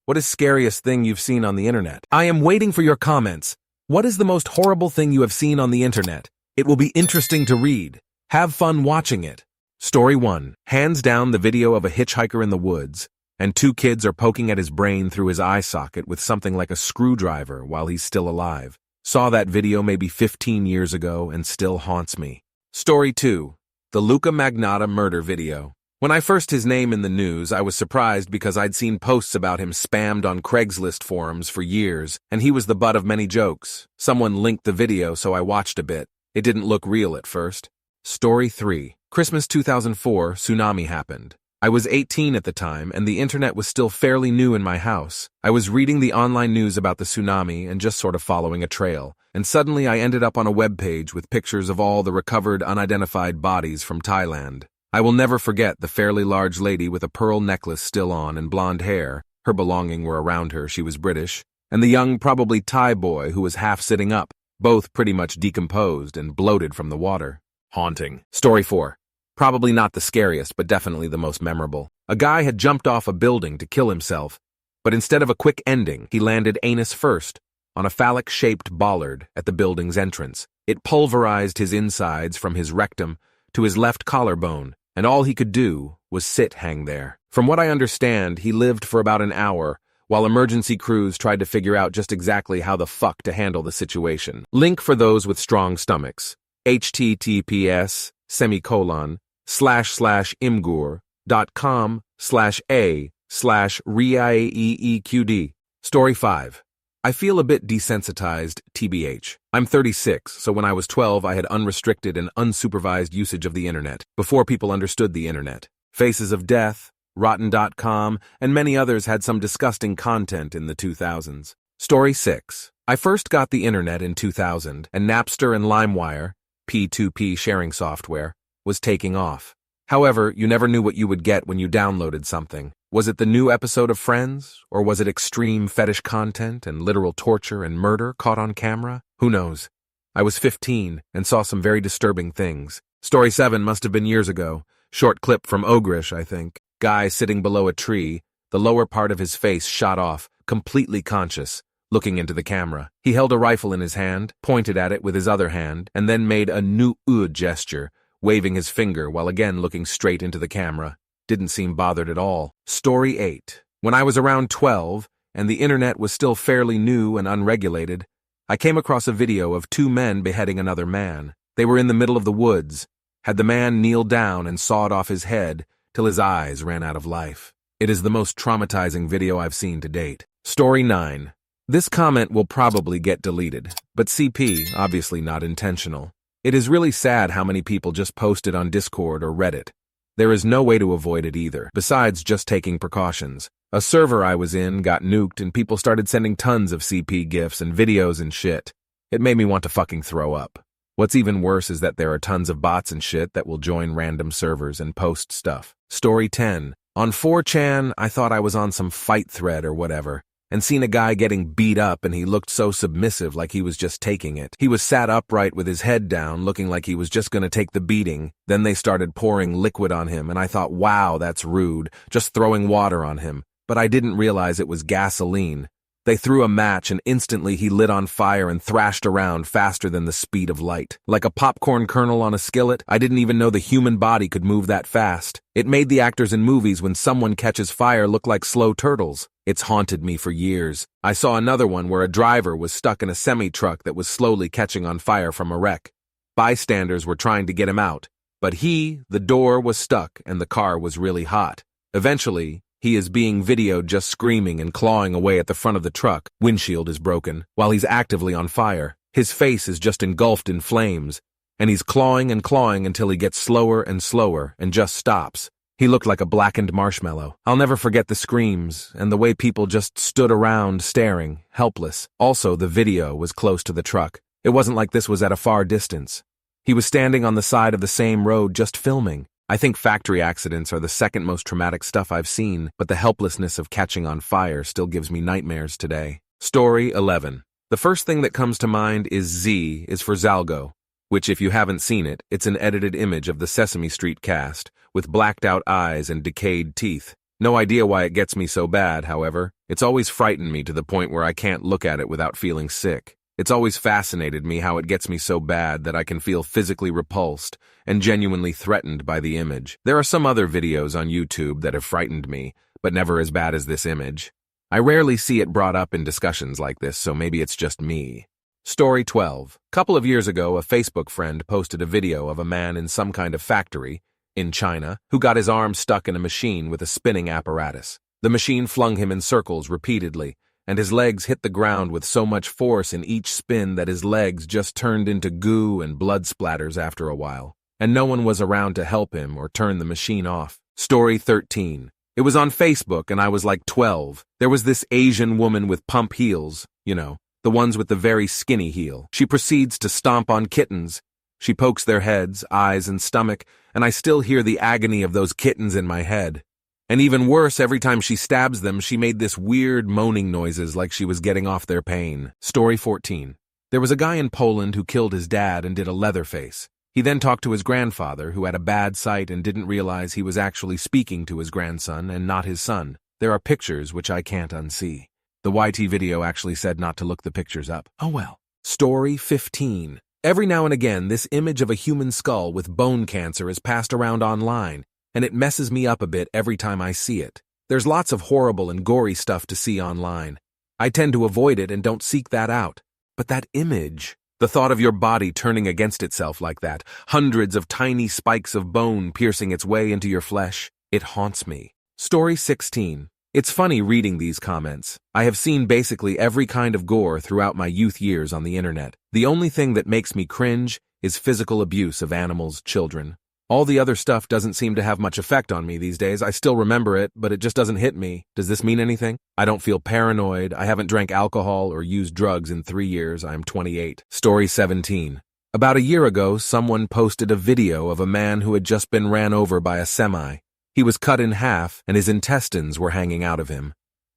What is scariest thing you've seen on the internet? I am waiting for your comments. What is the most horrible thing you have seen on the internet? It will be interesting to read. Have fun watching it. Story 1. Hands down the video of a hitchhiker in the woods, and two kids are poking at his brain through his eye socket with something like a screwdriver while he's still alive. Saw that video maybe 15 years ago and still haunts me. Story 2. The Luca Magnotta murder video. When I first his name in the news, I was surprised because I'd seen posts about him spammed on Craigslist forums for years, and he was the butt of many jokes. Someone linked the video, so I watched a bit. It didn't look real at first. Story 3. Christmas 2004, tsunami happened. I was 18 at the time, and the internet was still fairly new in my house. I was reading the online news about the tsunami and just sort of following a trail, and suddenly I ended up on a webpage with pictures of all the recovered unidentified bodies from Thailand. I will never forget the fairly large lady with a pearl necklace still on and blonde hair. Her belongings were around her, she was British, and the young, probably Thai boy who was half sitting up, both pretty much decomposed and bloated from the water. Haunting. Story 4. Probably not the scariest, but definitely the most memorable. A guy had jumped off a building to kill himself, but instead of a quick ending, he landed anus first on a phallic-shaped bollard at the building's entrance. It pulverized his insides from his rectum to his left collarbone, and all he could do was hang there. From what I understand, he lived for about an hour, while emergency crews tried to figure out just exactly how the fuck to handle the situation. Link for those with strong stomachs. https://imgur.com/a/RIAEEQD. Story 5. I feel a bit desensitized, TBH. I'm 36, so when I was 12 I had unrestricted and unsupervised usage of the internet, before people understood the internet. Faces of Death, Rotten.com, and many others had some disgusting content in the 2000s. Story 6. I first got the internet in 2000, and Napster and LimeWire, P2P sharing software, was taking off. However, you never knew what you would get when you downloaded something. Was it the new episode of Friends? Or was it extreme fetish content and literal torture and murder caught on camera? Who knows? I was 15 and saw some very disturbing things. Story 7 must have been years ago. Short clip from Ogrish, I think. Guy sitting below a tree, the lower part of his face shot off, completely conscious, looking into the camera. He held a rifle in his hand, pointed at it with his other hand, and then made a nu-u gesture, waving his finger while again looking straight into the camera. Didn't seem bothered at all. Story 8. When I was around 12, and the internet was still fairly new and unregulated, I came across a video of two men beheading another man. They were in the middle of the woods, had the man kneel down and sawed off his head till his eyes ran out of life. It is the most traumatizing video I've seen to date. Story 9. This comment will probably get deleted, but CP, obviously not intentional. It is really sad how many people just post it on Discord or Reddit. There is no way to avoid it either, besides just taking precautions. A server I was in got nuked and people started sending tons of CP GIFs and videos and shit. It made me want to fucking throw up. What's even worse is that there are tons of bots and shit that will join random servers and post stuff. Story 10. On 4chan, I thought I was on some fight thread or whatever, and seen a guy getting beat up and he looked so submissive like he was just taking it. He was sat upright with his head down looking like he was just gonna take the beating. Then they started pouring liquid on him and I thought, wow, that's rude, just throwing water on him. But I didn't realize it was gasoline. They threw a match and instantly he lit on fire and thrashed around faster than the speed of light. Like a popcorn kernel on a skillet, I didn't even know the human body could move that fast. It made the actors in movies when someone catches fire look like slow turtles. It's haunted me for years. I saw another one where a driver was stuck in a semi-truck that was slowly catching on fire from a wreck. Bystanders were trying to get him out, but the door was stuck and the car was really hot. Eventually, he is being videoed just screaming and clawing away at the front of the truck. Windshield is broken, while he's actively on fire. His face is just engulfed in flames, and he's clawing and clawing until he gets slower and slower and just stops. He looked like a blackened marshmallow. I'll never forget the screams and the way people just stood around staring, helpless. Also, the video was close to the truck. It wasn't like this was at a far distance. He was standing on the side of the same road just filming. I think factory accidents are the second most traumatic stuff I've seen, but the helplessness of catching on fire still gives me nightmares today. Story 11. The first thing that comes to mind is Z is for Zalgo, which if you haven't seen it, it's an edited image of the Sesame Street cast, with blacked out eyes and decayed teeth. No idea why it gets me so bad, however. It's always frightened me to the point where I can't look at it without feeling sick. It's always fascinated me how it gets me so bad that I can feel physically repulsed and genuinely threatened by the image. There are some other videos on YouTube that have frightened me, but never as bad as this image. I rarely see it brought up in discussions like this, so maybe it's just me. Story 12. Couple of years ago, a Facebook friend posted a video of a man in some kind of factory in China who got his arm stuck in a machine with a spinning apparatus. The machine flung him in circles repeatedly, and his legs hit the ground with so much force in each spin that his legs just turned into goo and blood splatters after a while. And no one was around to help him or turn the machine off. Story 13. It was on Facebook and I was like 12. There was this Asian woman with pump heels, the ones with the very skinny heel. She proceeds to stomp on kittens. She pokes their heads, eyes, and stomach, and I still hear the agony of those kittens in my head. And even worse, every time she stabs them, she made this weird moaning noises like she was getting off their pain. Story 14. There was a guy in Poland who killed his dad and did a Leatherface. He then talked to his grandfather, who had a bad sight and didn't realize he was actually speaking to his grandson and not his son. There are pictures which I can't unsee. The YT video actually said not to look the pictures up. Oh well. Story 15. Every now and again, this image of a human skull with bone cancer is passed around online, and it messes me up a bit every time I see it. There's lots of horrible and gory stuff to see online. I tend to avoid it and don't seek that out. But that image, the thought of your body turning against itself like that, hundreds of tiny spikes of bone piercing its way into your flesh, it haunts me. Story 16. It's funny reading these comments. I have seen basically every kind of gore throughout my youth years on the internet. The only thing that makes me cringe is physical abuse of animals, children. All the other stuff doesn't seem to have much effect on me these days. I still remember it, but it just doesn't hit me. Does this mean anything? I don't feel paranoid. I haven't drank alcohol or used drugs in 3 years. I am 28. Story 17. About a year ago, someone posted a video of a man who had just been ran over by a semi. He was cut in half, and his intestines were hanging out of him.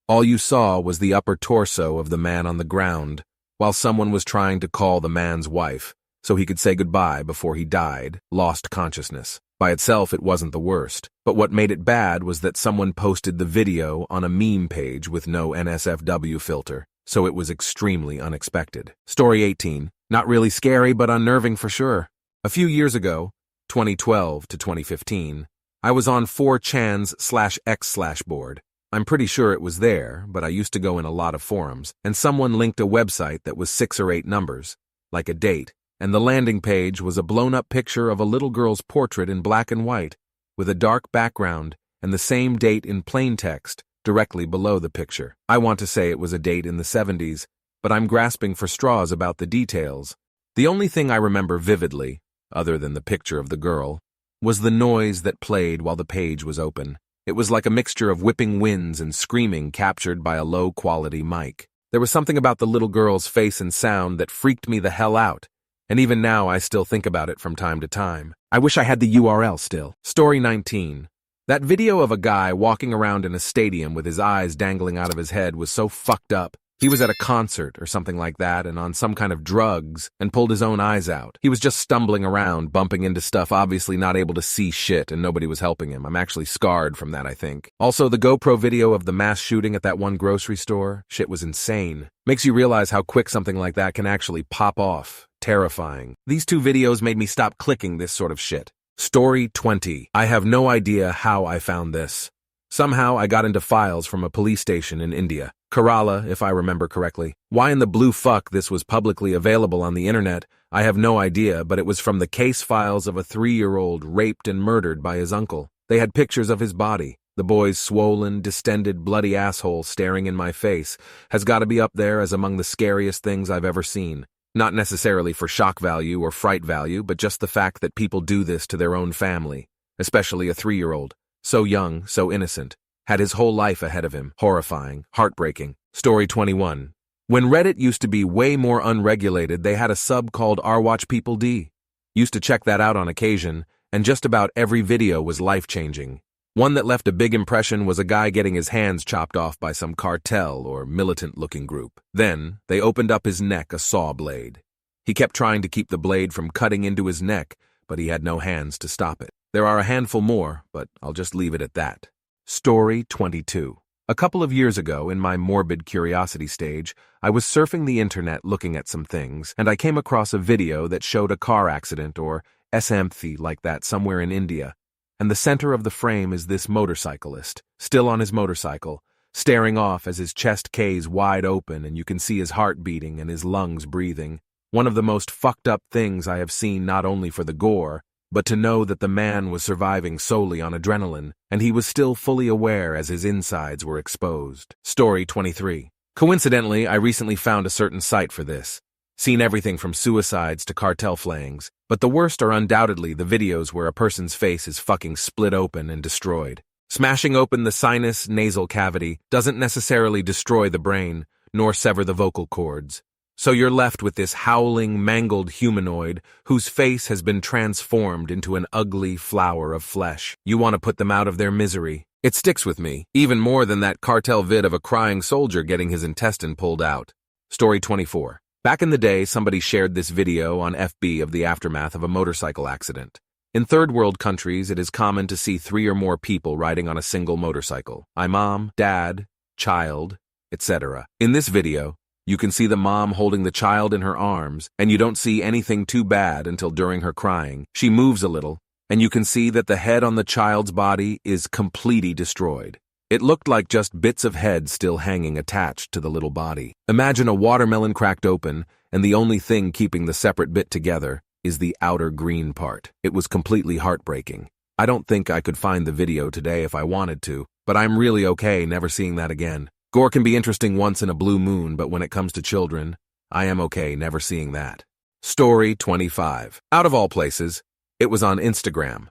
All you saw was the upper torso of the man on the ground, while someone was trying to call the man's wife, so he could say goodbye before he died, lost consciousness. By itself, it wasn't the worst, but what made it bad was that someone posted the video on a meme page with no NSFW filter, so it was extremely unexpected. Story 18. Not really scary, but unnerving for sure. A few years ago, 2012 to 2015, I was on 4chan's/X/ board. I'm pretty sure it was there, but I used to go in a lot of forums, and someone linked a website that was 6 or 8 numbers, like a date, and the landing page was a blown-up picture of a little girl's portrait in black and white, with a dark background and the same date in plain text directly below the picture. I want to say it was a date in the 70s, but I'm grasping for straws about the details. The only thing I remember vividly, other than the picture of the girl, was the noise that played while the page was open. It was like a mixture of whipping winds and screaming captured by a low-quality mic. There was something about the little girl's face and sound that freaked me the hell out, and even now I still think about it from time to time. I wish I had the URL still. Story 19. That video of a guy walking around in a stadium with his eyes dangling out of his head was so fucked up. He was at a concert or something like that and on some kind of drugs and pulled his own eyes out. He was just stumbling around, bumping into stuff, obviously not able to see shit, and nobody was helping him. I'm actually scarred from that, I think. Also, the GoPro video of the mass shooting at that one grocery store, shit was insane. Makes you realize how quick something like that can actually pop off. Terrifying. These 2 videos made me stop clicking this sort of shit. Story 20. I have no idea how I found this. Somehow I got into files from a police station in India. Kerala, if I remember correctly. Why in the blue fuck this was publicly available on the internet, I have no idea, but it was from the case files of a 3-year-old raped and murdered by his uncle. They had pictures of his body. The boy's swollen, distended, bloody asshole staring in my face has got to be up there as among the scariest things I've ever seen. Not necessarily for shock value or fright value, but just the fact that people do this to their own family, especially a 3-year-old. So young, so innocent. Had his whole life ahead of him. Horrifying. Heartbreaking. Story 21. When Reddit used to be way more unregulated, they had a sub called rwatchpeopleD. Used to check that out on occasion, and just about every video was life-changing. One that left a big impression was a guy getting his hands chopped off by some cartel or militant-looking group. Then, they opened up his neck a saw blade. He kept trying to keep the blade from cutting into his neck, but he had no hands to stop it. There are a handful more, but I'll just leave it at that. Story 22. A couple of years ago, in my morbid curiosity stage, I was surfing the internet looking at some things, and I came across a video that showed a car accident or something like that somewhere in India. And the center of the frame is this motorcyclist, still on his motorcycle, staring off as his chest caves wide open and you can see his heart beating and his lungs breathing. One of the most fucked up things I have seen, not only for the gore, but to know that the man was surviving solely on adrenaline, and he was still fully aware as his insides were exposed. Story 23. Coincidentally, I recently found a certain site for this. Seen everything from suicides to cartel flayings, but the worst are undoubtedly the videos where a person's face is fucking split open and destroyed. Smashing open the sinus-nasal cavity doesn't necessarily destroy the brain, nor sever the vocal cords. So you're left with this howling, mangled humanoid whose face has been transformed into an ugly flower of flesh. You want to put them out of their misery. It sticks with me, even more than that cartel vid of a crying soldier getting his intestine pulled out. Story 24. Back in the day, somebody shared this video on FB of the aftermath of a motorcycle accident. In third world countries, it is common to see 3 or more people riding on a single motorcycle. Mom, dad, child, etc. In this video, you can see the mom holding the child in her arms, and you don't see anything too bad until during her crying. She moves a little, and you can see that the head on the child's body is completely destroyed. It looked like just bits of head still hanging attached to the little body. Imagine a watermelon cracked open, and the only thing keeping the separate bit together is the outer green part. It was completely heartbreaking. I don't think I could find the video today if I wanted to, but I'm really okay never seeing that again. Gore can be interesting once in a blue moon, but when it comes to children, I am okay never seeing that. Story 25. Out of all places, it was on Instagram.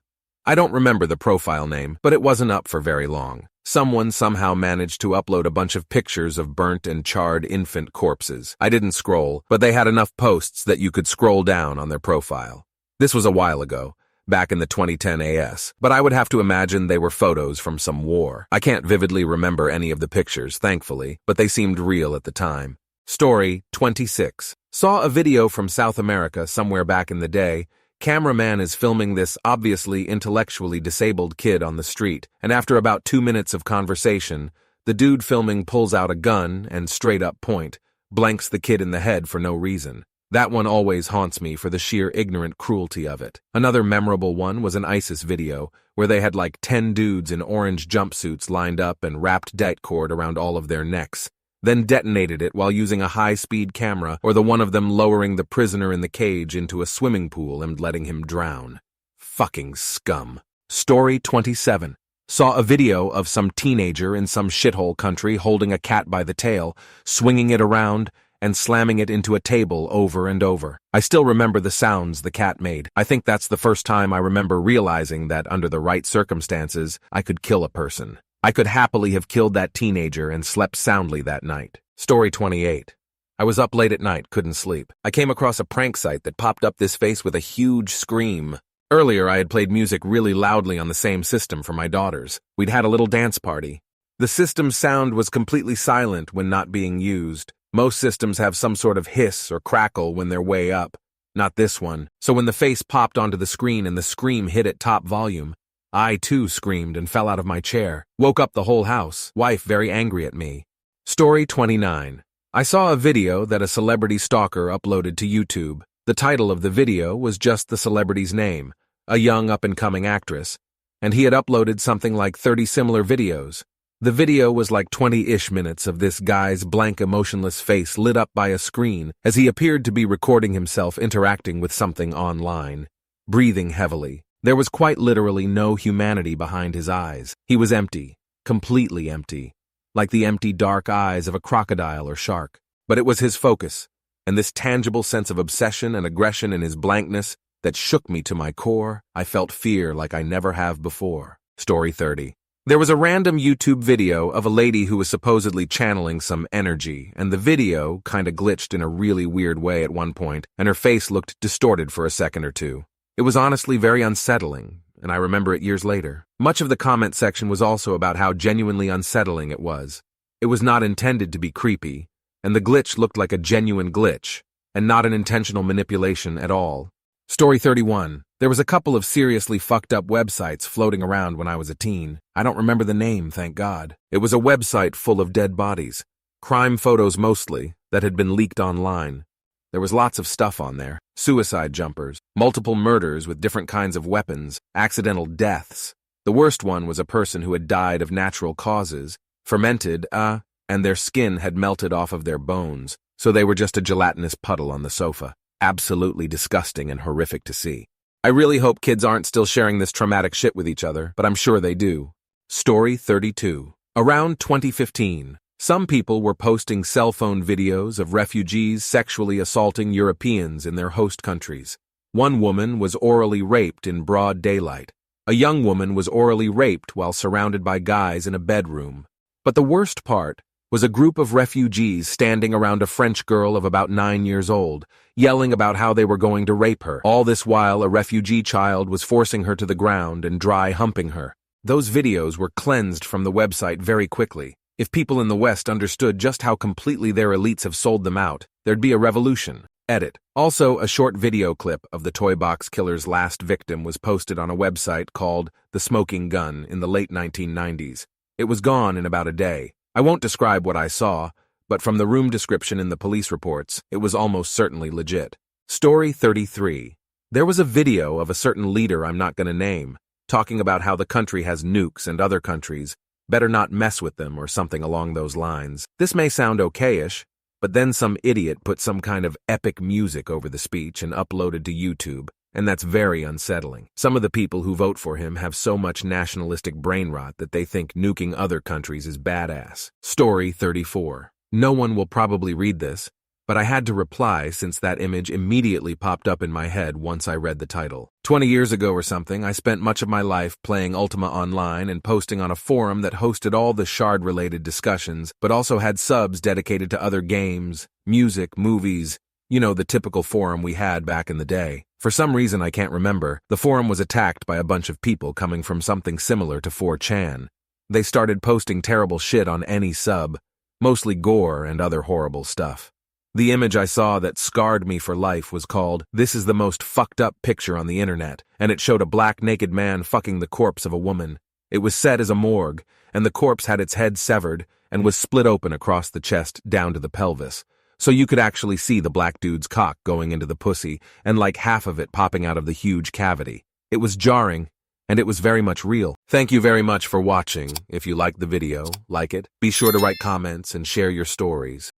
I don't remember the profile name, but it wasn't up for very long. Someone somehow managed to upload a bunch of pictures of burnt and charred infant corpses. I didn't scroll, but they had enough posts that you could scroll down on their profile. This was a while ago, back in the 2010 AS, but I would have to imagine they were photos from some war. I can't vividly remember any of the pictures, thankfully, but they seemed real at the time. Story 26. Saw a video from South America somewhere back in the day. Cameraman is filming this obviously intellectually disabled kid on the street, and after about 2 minutes of conversation, the dude filming pulls out a gun and straight up point, blanks the kid in the head for no reason. That one always haunts me for the sheer ignorant cruelty of it. Another memorable one was an ISIS video where they had like 10 dudes in orange jumpsuits lined up and wrapped det cord around all of their necks, then detonated it while using a high-speed camera, or the one of them lowering the prisoner in the cage into a swimming pool and letting him drown. Fucking scum. Story 27. Saw a video of some teenager in some shithole country holding a cat by the tail, swinging it around, and slamming it into a table over and over. I still remember the sounds the cat made. I think that's the first time I remember realizing that under the right circumstances, I could kill a person. I could happily have killed that teenager and slept soundly that night. Story 28. I was up late at night, couldn't sleep. I came across a prank site that popped up this face with a huge scream. Earlier, I had played music really loudly on the same system for my daughters. We'd had a little dance party. The system's sound was completely silent when not being used. Most systems have some sort of hiss or crackle when they're way up. Not this one. So when the face popped onto the screen and the scream hit at top volume, I too screamed and fell out of my chair. Woke up the whole house, wife very angry at me. Story 29. I saw a video that a celebrity stalker uploaded to YouTube. The title of the video was just the celebrity's name, a young up-and-coming actress, and he had uploaded something like 30 similar videos. The video was like 20-ish minutes of this guy's blank emotionless face lit up by a screen as he appeared to be recording himself interacting with something online, breathing heavily. There was quite literally no humanity behind his eyes. He was empty, completely empty, like the empty dark eyes of a crocodile or shark. But it was his focus, and this tangible sense of obsession and aggression in his blankness that shook me to my core. I felt fear like I never have before. Story 30. There was a random YouTube video of a lady who was supposedly channeling some energy, and the video kinda glitched in a really weird way at one point, and her face looked distorted for a second or two. It was honestly very unsettling, and I remember it years later. Much of the comment section was also about how genuinely unsettling it was. It was not intended to be creepy, and the glitch looked like a genuine glitch, and not an intentional manipulation at all. Story 31. There was a couple of seriously fucked up websites floating around when I was a teen. I don't remember the name, thank God. It was a website full of dead bodies. Crime photos mostly, that had been leaked online. There was lots of stuff on there. Suicide jumpers, multiple murders with different kinds of weapons, accidental deaths. The worst one was a person who had died of natural causes, fermented, and their skin had melted off of their bones, so they were just a gelatinous puddle on the sofa. Absolutely disgusting and horrific to see. I really hope kids aren't still sharing this traumatic shit with each other, but I'm sure they do. Story 32. Around 2015, some people were posting cell phone videos of refugees sexually assaulting Europeans in their host countries. One woman was orally raped in broad daylight. A young woman was orally raped while surrounded by guys in a bedroom. But the worst part was a group of refugees standing around a French girl of about 9 years old, yelling about how they were going to rape her. All this while, a refugee child was forcing her to the ground and dry humping her. Those videos were cleansed from the website very quickly. If people in the West understood just how completely their elites have sold them out, there'd be a revolution. Edit. Also, a short video clip of the toy box killer's last victim was posted on a website called The Smoking Gun in the late 1990s. It was gone in about a day. I won't describe what I saw, but from the room description in the police reports, it was almost certainly legit. Story 33. There was a video of a certain leader I'm not going to name, talking about how the country has nukes and other countries better not mess with them or something along those lines. This may sound okay-ish, but then some idiot put some kind of epic music over the speech and uploaded to YouTube, and that's very unsettling. Some of the people who vote for him have so much nationalistic brain rot that they think nuking other countries is badass. Story 34. No one will probably read this, but I had to reply since that image immediately popped up in my head once I read the title. 20 years ago or something, I spent much of my life playing Ultima Online and posting on a forum that hosted all the Shard-related discussions, but also had subs dedicated to other games, music, movies, the typical forum we had back in the day. For some reason I can't remember, the forum was attacked by a bunch of people coming from something similar to 4chan. They started posting terrible shit on any sub, mostly gore and other horrible stuff. The image I saw that scarred me for life was called, "This is the most fucked up picture on the internet," and it showed a black naked man fucking the corpse of a woman. It was set as a morgue, and the corpse had its head severed and was split open across the chest down to the pelvis. So you could actually see the black dude's cock going into the pussy and like half of it popping out of the huge cavity. It was jarring, and it was very much real. Thank you very much for watching. If you liked the video, like it. Be sure to write comments and share your stories.